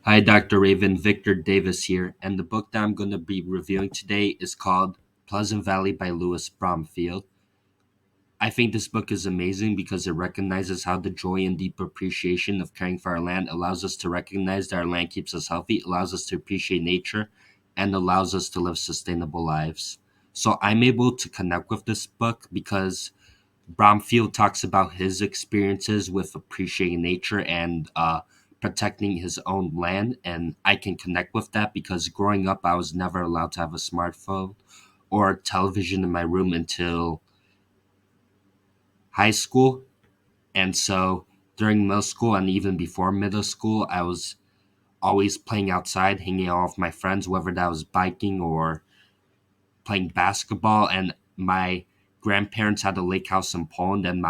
Hi, Dr. Raven. Victor Davis here, and the book that I'm going to be reviewing today is called Pleasant Valley by Lewis Bromfield. I think this book is amazing because it recognizes how the joy and deep appreciation of caring for our land allows us to recognize that our land keeps us healthy, allows us to appreciate nature, and allows us to live sustainable lives. So I'm able to connect with this book because Bromfield talks about his experiences with appreciating nature and protecting his own land. And I can connect with that because growing up, I was never allowed to have a smartphone or television in my room until high school. And so during middle school and even before middle school, I was always playing outside, hanging out with my friends, whether that was biking or playing basketball. And my grandparents had a lake house in Poland,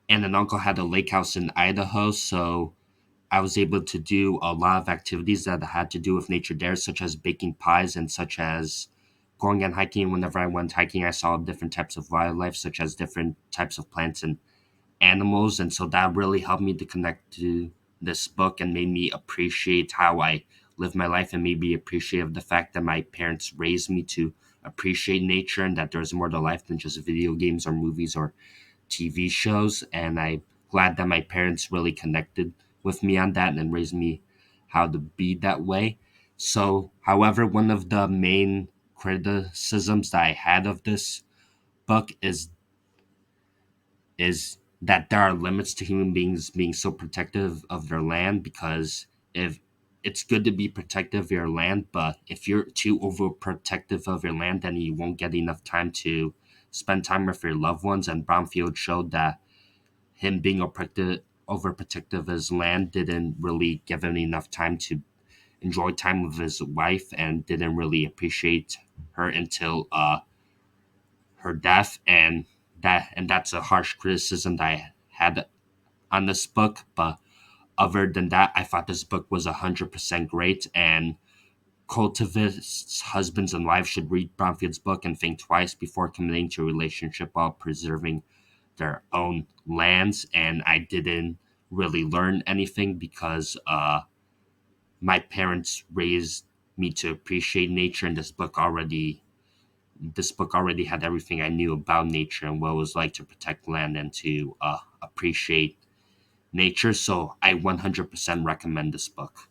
and an uncle had a lake house in Idaho, so I was able to do a lot of activities that had to do with nature there, such as baking pies and such as going and hiking. Whenever I went hiking, I saw different types of wildlife, such as different types of plants and animals. And so that really helped me to connect to this book and made me appreciate how I live my life and made me appreciate of the fact that my parents raised me to appreciate nature and that there's more to life than just video games or movies or TV shows, and I'm glad that my parents really connected with me on that and raised me how to be that way. So, however, one of the main criticisms that I had of this book is that there are limits to human beings being so protective of their land because if it's good to be protective of your land, but if you're too overprotective of your land, then you won't get enough time to spend time with your loved ones. And Brownfield showed that him being overprotective of his land didn't really give him enough time to enjoy time with his wife and didn't really appreciate her until her death. And that's a harsh criticism that I had on this book. But other than that, I thought this book was 100% great, and cultivists, husbands, and wives should read Bromfield's book and think twice before committing to a relationship while preserving their own lands. And I didn't really learn anything because my parents raised me to appreciate nature, and this book already had everything I knew about nature and what it was like to protect land and to appreciate nature. So I 100% recommend this book.